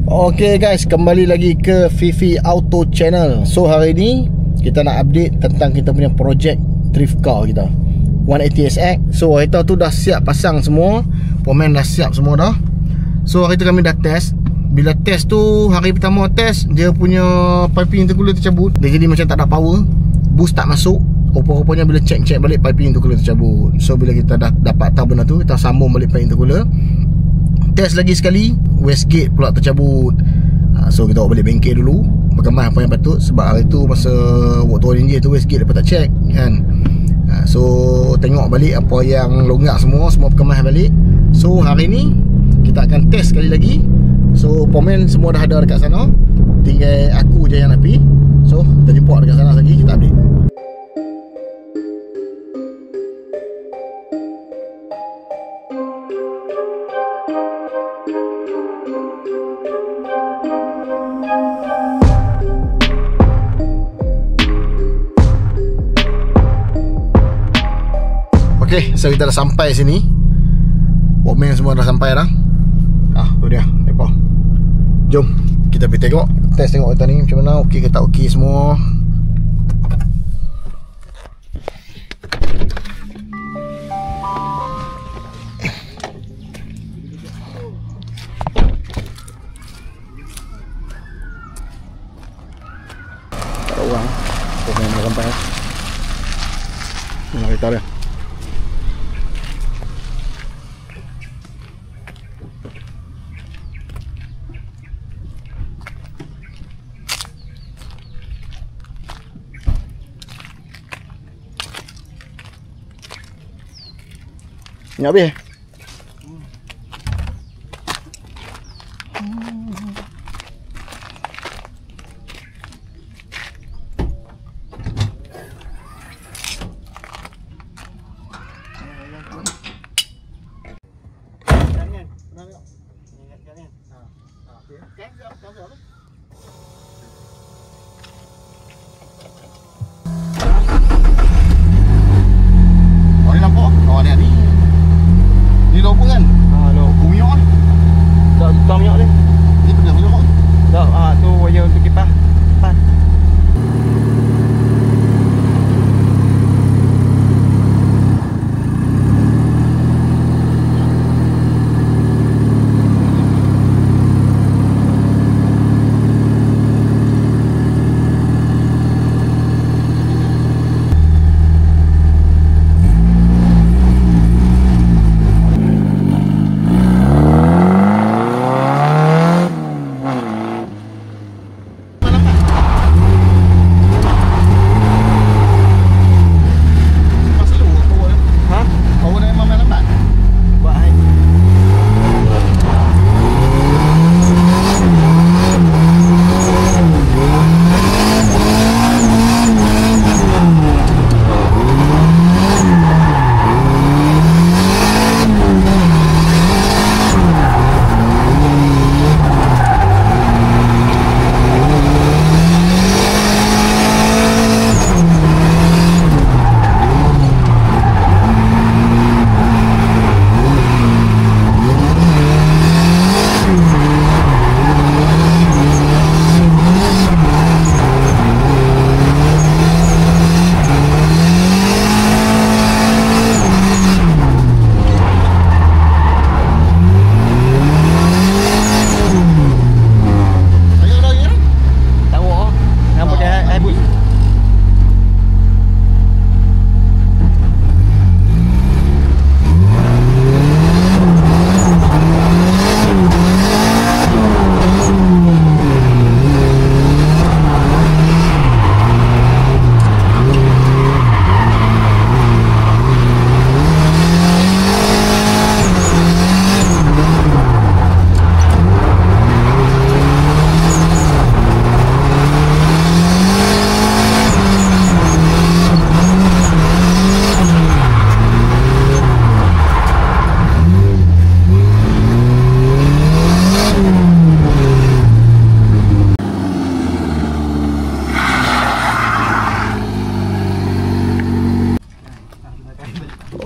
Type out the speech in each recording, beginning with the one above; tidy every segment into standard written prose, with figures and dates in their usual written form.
Okay guys, kembali lagi ke Fifi Auto Channel. So hari ni kita nak update tentang kita punya projek drift car kita 180SX. So hari tu dah siap pasang semua, pomen dah siap semua dah. So hari tu kami dah test. Bila test tu, hari pertama test, dia punya piping intercooler tercabut. Dia jadi macam tak ada power, boost tak masuk. Rupa-rupanya bila check balik, piping intercooler tercabut. So bila kita dah dapat tahu benda tu, kita sambung balik piping intercooler. Test lagi sekali, wastegate pula tercabut. So kita bawa balik bengkel dulu, berkemas apa yang patut. Sebab hari tu masa waktu enjin tu wastegate dapat tak check kan. So tengok balik apa yang longgak, semua berkemas balik. So hari ni kita akan test sekali lagi. So pomen semua dah ada dekat sana, tinggal aku je yang nak pergi. So kita jumpa dekat sana lagi, kita update. Okay, so kita dah sampai sini. Pomen semua dah sampai dah. Tu dia, depa. Jom kita pergi tengok, test tengok kereta ni macam mana, okey ke tak okey semua. Tak ada orang, pomen dah sampai. Mana kereta dia? Ni habis.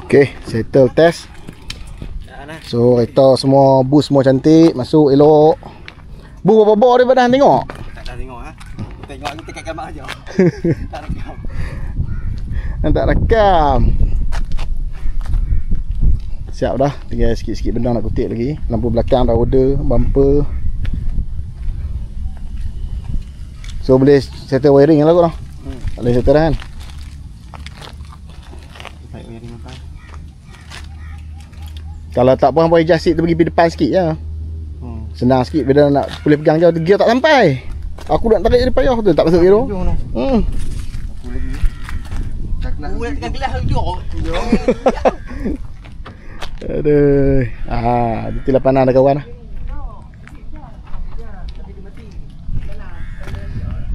Okay, settle test. So kereta semua boost semua cantik, masuk elok. Bu berapa daripada hang tengok? Tak dah tengok ha. Tengok aku tekan gambar aja. Tak rekam. Hang tak rekam. Siap dah, tinggal sikit-sikit benda nak kutip lagi. Lampu belakang dah order, bumper. So boleh settle wiring lah kot dah. Boleh settle dah kan. Baik wiring apa? Kalau tak apa hang boleh adjust seat tu pergi depan sikit je. Senang sikit bila nak boleh pegang jauh, gear tak sampai. Aku nak tarik dia payah tu, tak masuk gear tu. Aku lagi. Tak nak. Aku tekan kelas tu. Aduh. Itu lah panah ada kawan lah.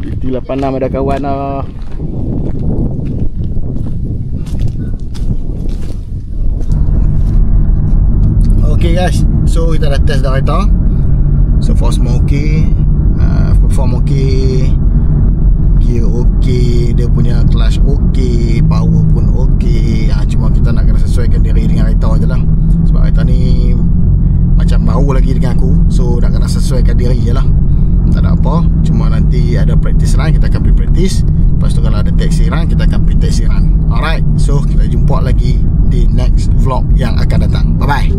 Itulah panah ada kawan lah. Okay guys, so kita dah test dah kereta. So far semua okay, perform okay, gear okay, dia punya clutch okay, power pun okay. Cuma kita nak kena sesuaikan diri dengan kereta je lah. Sebab kereta ni macam baru lagi dengan aku, so nak kena sesuaikan diri je lah. Tak ada apa, cuma nanti ada practice run, kita akan pergi practice. Lepas tu kalau ada taxi run, kita akan pergi taxi run. Alright, so kita jumpa lagi di next vlog yang akan datang. Bye bye.